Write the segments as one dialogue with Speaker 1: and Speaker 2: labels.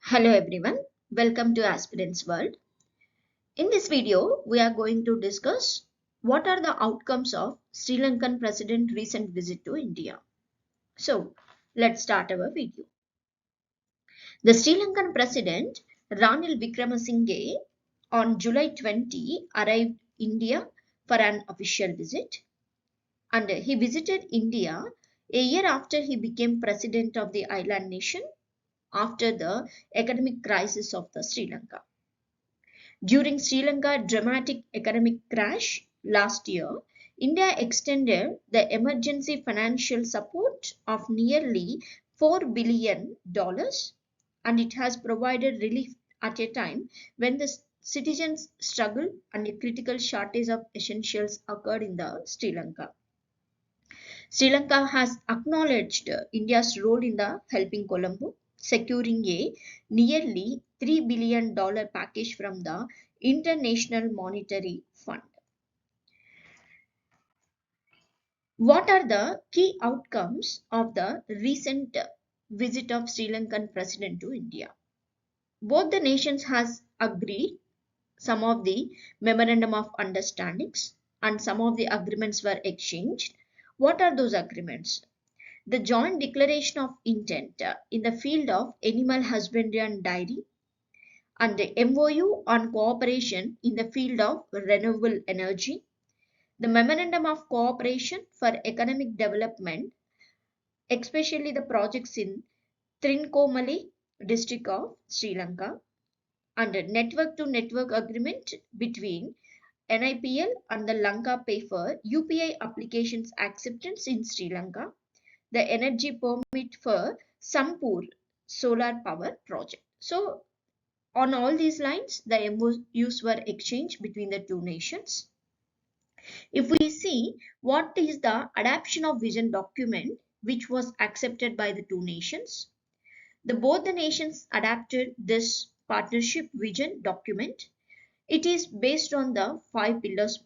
Speaker 1: Hello everyone, welcome to Aspirants World. In this video, we are going to discuss what are the outcomes of Sri Lankan President recent visit to India. So, let's start our video. The Sri Lankan President Ranil Wickremesinghe on July 20 arrived India for an official visit, and he visited India a year after he became president of the island nation after the economic crisis of the Sri Lanka. During Sri Lanka's dramatic economic crash last year, India extended the emergency financial support of nearly $4 billion, and it has provided relief at a time when the citizens struggle and a critical shortage of essentials occurred in the Sri Lanka. Sri Lanka has acknowledged India's role in the helping Colombo, securing a nearly $3 billion package from the International Monetary Fund. What are the key outcomes of the recent visit of Sri Lankan President to India? Both the nations has agreed some of the memorandum of understandings and some of the agreements were exchanged. What are those agreements? The joint declaration of intent in the field of animal husbandry and dairy, and the MOU on cooperation in the field of renewable energy, the memorandum of cooperation for economic development, especially the projects in Trincomalee district of Sri Lanka, and a network to network agreement between NIPL and the Lanka Pay for UPI applications acceptance in Sri Lanka, the energy permit for Sampur solar power project. So on all these lines, the MOUs were exchanged between the two nations. If we see what is the adoption of vision document which was accepted by the two nations, both the nations adapted this partnership vision document. It is based on the 5 pillars,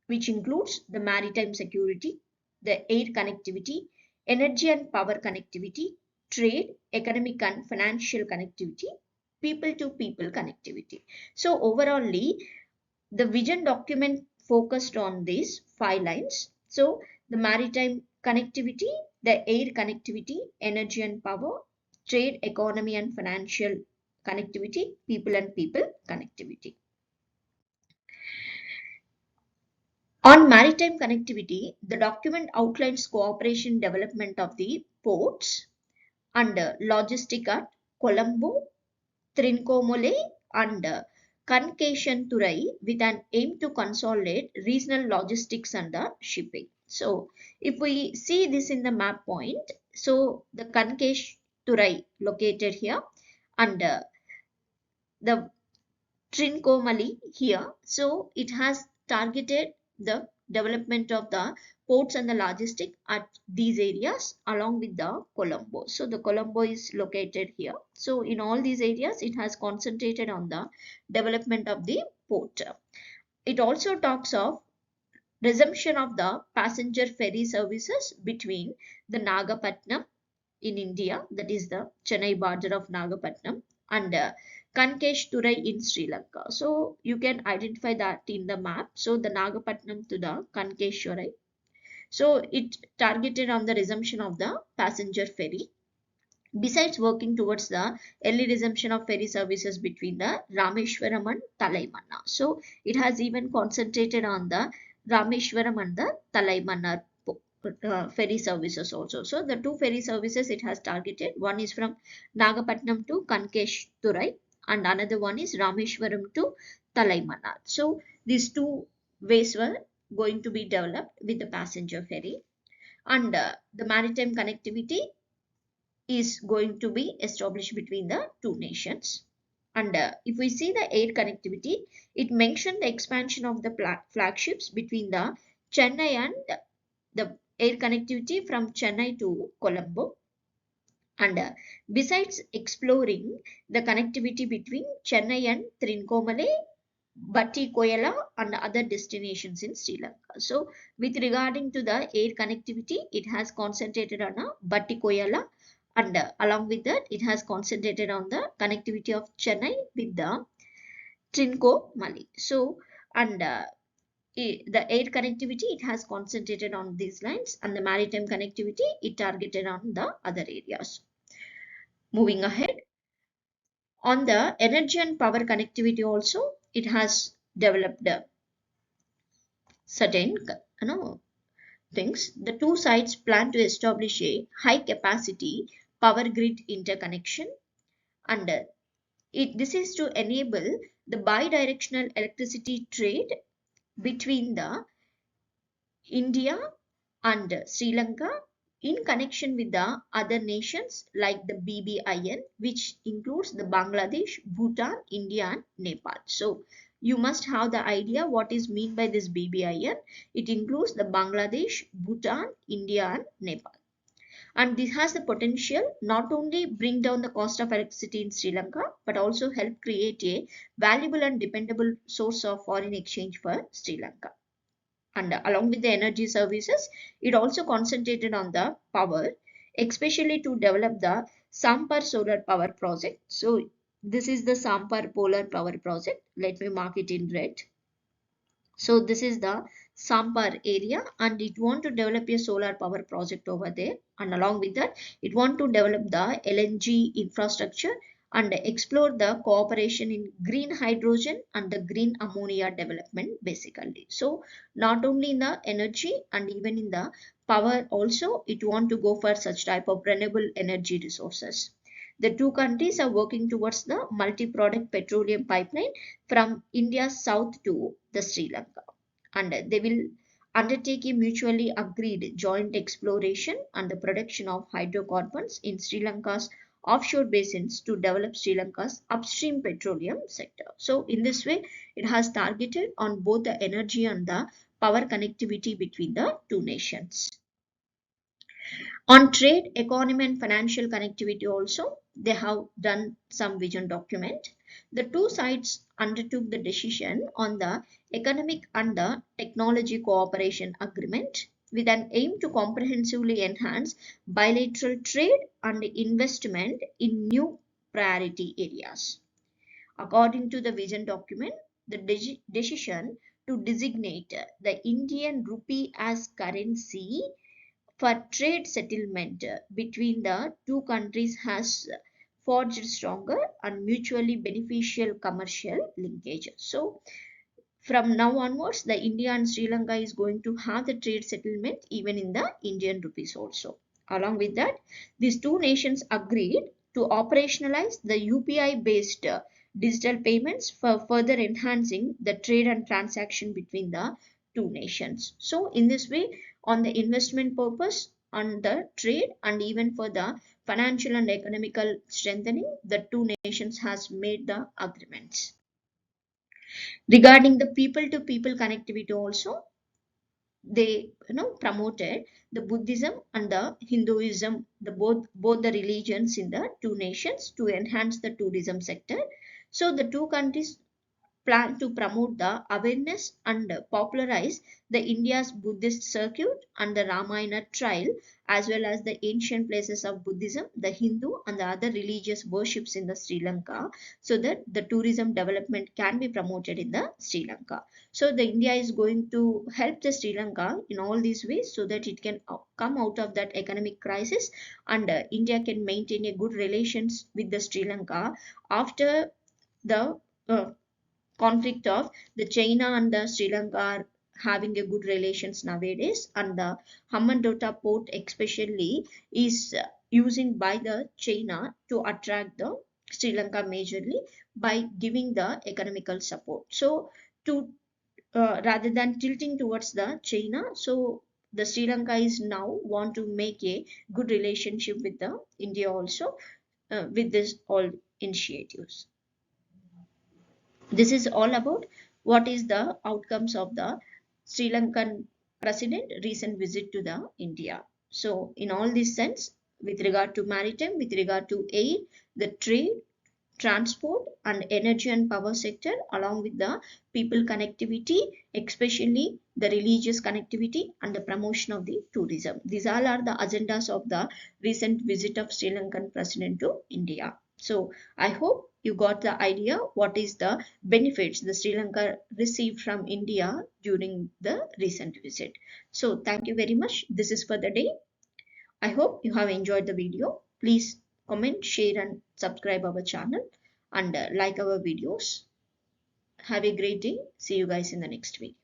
Speaker 1: which includes the maritime security, the air connectivity, energy and power connectivity, trade, economic and financial connectivity, people to people connectivity. So overallly, the vision document focused on these 5 lines. So the maritime connectivity, the air connectivity, energy and power, trade, economy and financial connectivity, people and people connectivity. On maritime connectivity, the document outlines cooperation development of the ports and logistic at Colombo, Trincomalee and Kankeshanturai with an aim to consolidate regional logistics and shipping. So if we see this in the map point, so the Kankeshanturai located here and the Trincomalee here. So it has targeted the development of the ports and the logistic at these areas along with the Colombo. So the Colombo is located here. So in all these areas, it has concentrated on the development of the port. It also talks of resumption of the passenger ferry services between the Nagapattinam in India, that is the Chennai border of Nagapattinam, and Kankeshanturai in Sri Lanka. So you can identify that in the map. So the Nagapattinam to the Kankeshanturai. So it targeted on the resumption of the passenger ferry. Besides working towards the early resumption of ferry services between the Rameshwaram and Talaimannar. So it has even concentrated on the Rameshwaram and the Talaimannar ferry services also. So the two ferry services it has targeted. One is from Nagapattinam to Kankeshanturai and another one is Rameshwaram to Talaimannar. So these two ways were going to be developed with the passenger ferry, and the maritime connectivity is going to be established between the two nations. And if we see the air connectivity, it mentioned the expansion of the flagships between the Chennai and the air connectivity from Chennai to Colombo. And besides exploring the connectivity between Chennai and Trincomalee, Batikoyala and other destinations in Sri Lanka. So with regarding to the air connectivity, it has concentrated on Batikoyala And along with that, it has concentrated on the connectivity of Chennai with the Trincomalee. So, and the air connectivity, it has concentrated on these lines, and the maritime connectivity, it targeted on the other areas. Moving ahead, on the energy and power connectivity also, it has developed certain things. The two sides plan to establish a high capacity power grid interconnection, and this is to enable the bi-directional electricity trade between the India and Sri Lanka in connection with the other nations like the BBIN, which includes the Bangladesh, Bhutan, India, and Nepal. So you must have the idea what is meant by this BBIN. It includes the Bangladesh, Bhutan, India, and Nepal. And this has the potential not only bring down the cost of electricity in Sri Lanka, but also help create a valuable and dependable source of foreign exchange for Sri Lanka. And along with the energy services, it also concentrated on the power, especially to develop the Sampar solar power project. So this is the Sampar polar power project. Let me mark it in red. So this is the Sampar area, and it want to develop a solar power project over there. And along with that, it want to develop the LNG infrastructure and explore the cooperation in green hydrogen and the green ammonia development basically. So not only in the energy and even in the power also, it want to go for such type of renewable energy resources. The two countries are working towards the multi-product petroleum pipeline from India's south to the Sri Lanka, and they will undertake a mutually agreed joint exploration and the production of hydrocarbons in Sri Lanka's offshore basins to develop Sri Lanka's upstream petroleum sector. So in this way, it has targeted on both the energy and the power connectivity between the two nations. On trade, economy, and financial connectivity also, they have done some vision document. The two sides undertook the decision on the economic and the technology cooperation agreement with an aim to comprehensively enhance bilateral trade and investment in new priority areas. According to the vision document, the decision to designate the Indian rupee as currency for trade settlement between the two countries has forged stronger and mutually beneficial commercial linkages. So from now onwards, the India and Sri Lanka is going to have the trade settlement even in the Indian rupees also. Along with that, these two nations agreed to operationalize the UPI based digital payments for further enhancing the trade and transaction between the two nations. So in this way, on the investment purpose, on the trade, and even for the financial and economical strengthening, the two nations has made the agreements. Regarding the people to people connectivity also, they promoted the Buddhism and the Hinduism, the both the religions in the two nations to enhance the tourism sector. So the two countries plan to promote the awareness and popularize the India's Buddhist circuit and the Ramayana trail, as well as the ancient places of Buddhism, the Hindu and the other religious worships in the Sri Lanka, so that the tourism development can be promoted in the Sri Lanka. So the India is going to help the Sri Lanka in all these ways so that it can come out of that economic crisis, and India can maintain a good relations with the Sri Lanka after the conflict of the China and the Sri Lanka are having a good relations nowadays, and the Hambantota port especially is using by the China to attract the Sri Lanka majorly by giving the economical support. So to rather than tilting towards the China, so the Sri Lanka is now want to make a good relationship with the India also with this all initiatives. This is all about what is the outcomes of the Sri Lankan president recent visit to the India. So in all this sense, with regard to maritime, with regard to aid, the trade, transport and energy and power sector, along with the people connectivity, especially the religious connectivity and the promotion of the tourism. These all are the agendas of the recent visit of Sri Lankan president to India. So I hope you got the idea what is the benefits the Sri Lanka received from India during the recent visit. So thank you very much. This is for the day. I hope you have enjoyed the video. Please comment, share and subscribe our channel and like our videos. Have a great day. See you guys in the next week.